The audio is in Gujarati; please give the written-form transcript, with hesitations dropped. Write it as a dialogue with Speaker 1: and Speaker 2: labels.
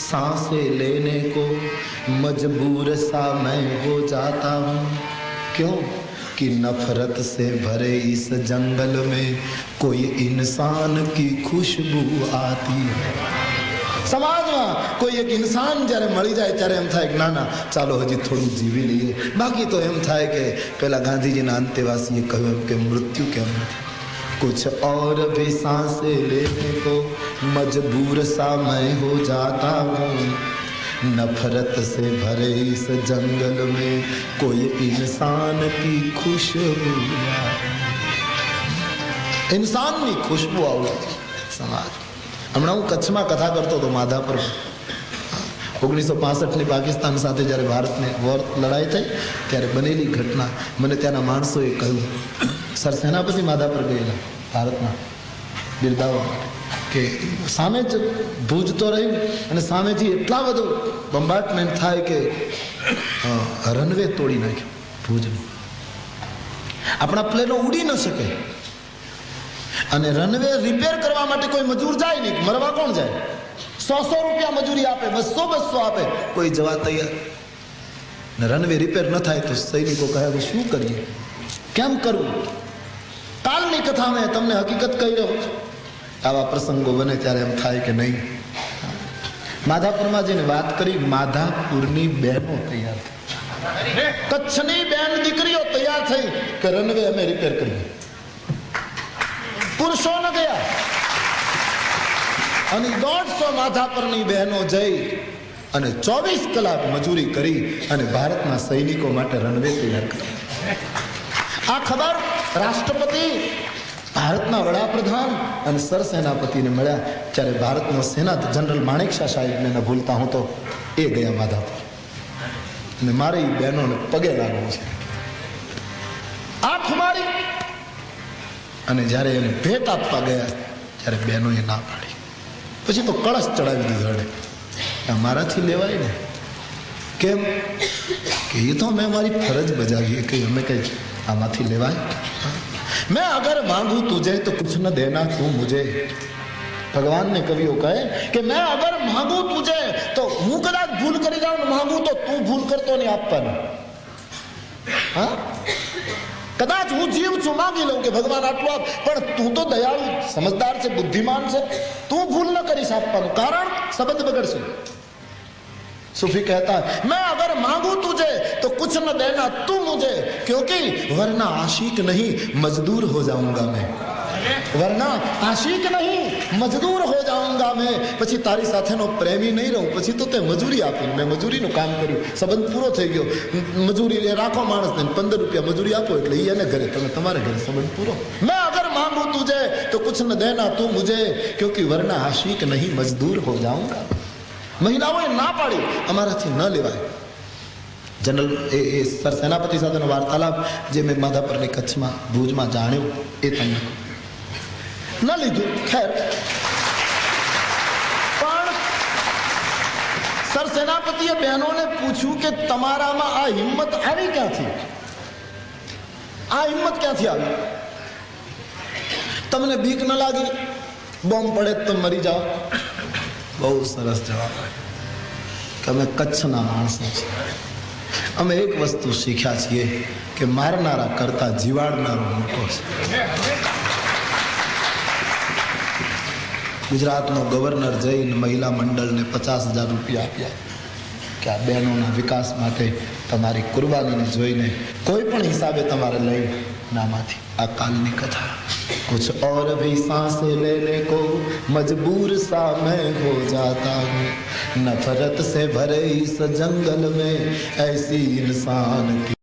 Speaker 1: सांसें लेने को मजबूर सा मैं हो जाता हूँ। क्यों कि नफरत से भरे इस जंगल में कोई इंसान की खुशबू आती है। समाज में कोई एक इंसान जયારે મળી જાય ત્યારે એમ થાય કે ના ના ચાલો હજી થોડું જીવી લઈએ, બાકી તો એમ થાય કે પેલા ગાંધીજીના અંતેવાસીએ કહ્યું કે મૃત્યુ કેમ નથી। कुछ और भी सांसें लेने को मजबूर सा मैं हो जाता हूँ। नफरत से भरे इस जंगल में कोई इंसान की खुशबू, इंसान की खुशबू आवती समाज। हमणा हूँ कच्छ में कथा करतो तो माधापर 1965 पाकिस्तान साथे जયારે भारतने वॉर लड़ाई थई त्यारे बनेली घटना मने त्याना माणसोए कह્યું। सरसेनापति माधापर गયેલા भारतना बिरदावा के सामे ज भूज तो रही અને સામેથી એટલા બધો બોમ્બાર્ડમેન્ટ થાય કે રનવે તોડી નાખ્યો ભુજનો। આપણા પ્લેનો ઉડી ન શકે અને રનવે રિપેર કરવા માટે કોઈ મજૂર જાય નહીં, મરવા કોણ જાય? 100 રૂપિયા મજૂરી આપે, 200 આપે, કોઈ જવા તૈયાર ને રનવે રિપેર ન થાય તો સૈનિકો કહે કે શું કરીએ, કેમ કરવું? કાલની કથા મેં તમને હકીકત કહી રહ્યો છું। આવા પ્રસંગો બને ત્યારે એમ થાય કે નહીં। માધાપુરમાં જેને વાત કરી, માધાપુરની બહેનો તૈયાર થઈ, કચ્છની બેન દીકરીઓ તૈયાર થઈ કે રનવે અમે રિપેર કરીએ। પુરુષો ન ગયા અને 150 માધાપરની બહેનો જઈ અને 24 કલાક મજૂરી કરી અને ભારતના સૈનિકો માટે રનવે તૈયાર કરી। આ ખબર રાષ્ટ્રપતિ, ભારતના વડાપ્રધાન અને સરસેનાપતિને મળ્યા ત્યારે ભારતનો સેના જનરલ માણેકશા સાહેબને ન ભૂલતા હું તો એ ગયા માધાપુર અને મારી બહેનોને પગે લાગવું છે આ ખુમારી। અને જ્યારે એને ભેટ આપવા ગયા ત્યારે બહેનોએ ના પાડી, પછી તો કળશ ચડાવી દીધો એને, મારાથી લેવાય ને કેમ કે એ તો મેં મારી ફરજ બજાવી કે અમે કઈ आमाथी लेवाय। मैं अगर मांगू तुझे तो कुछ न देना तू मुझे। भगवान ने कवियों कहे कि मैं अगर मांगू तुझे तो हूँ कदाच भूल करी जाऊं, मांगू तो तू भूल करतो नहीं आपन। हाँ कदाच हूँ जीव छू मांगी लूं कि भगवान आटलू आप, पर तू तो दयालु समझदार से बुद्धिमान से, तू भूल न करीश आपन, कारण संबंध बगड़शे। सूफी कहता है मैं अगर मांगू तुझे तो कुछ न देना तू मुझे, क्योंकि वरना आशिक नहीं मजदूर हो जाऊंगा मैं। वरना आशिक नहीं मजदूर हो जाऊंगा मैं। પછી તારી સાથેનો પ્રેમી નહીં રહું, પછી તો તે મજૂરી આપી, મેં મજૂરીનું કામ કર્યું, સંબંધ પૂરો થઈ ગયો। મજૂરી લે રાખો માણસને, 15 રૂપિયા મજૂરી આપો એટલે એને ઘરે, તમે તમારે ઘરે, સંબંધ પૂરો। मैं अगर मांगू तुझे तो कुछ न देना तू मुझे, क्योंकि वरना आशिक नहीं मजदूर हो जाऊंगा। મહિલાઓએ ના પાડી, અમારાથી ન લેવાય। જનરલ એ સરસેનાપતિ સાથેનો વાર્તાલાપ જે મેં માધાપરની કચ્છમાં ભુજમાં જાણ્યું એ તમને ન લીધું। ખેર પણ સરસેનાપતિએ બહેનોને પૂછ્યું કે તમારામાં આ હિંમત આવી ક્યાંથી? આ હિંમત ક્યાંથી આવી? તમને બીક ન લાગી? બોમ્બ પડે તો મરી જાઓ? बहुत सरस जवाब है कि अमे कच्छना माणसो छीए। अमे एक वस्तु शीख्या छीए कि मारनारा करता जीवाड़नारो मोटो छे। गुजरातनो गवर्नर जईने महिला मंडल ने 50,000 रुपया आप्या कि आ बहनोना विकास माटे तमारी कुर्बानीने जोईने कोई पण हिसाबे तमारे लई नामाथी आ कालनी कथा। कुछ और भी सांसें लेने को मजबूर सा मैं हो जाता हूँ। नफरत से भरे इस जंगल में ऐसी इंसान की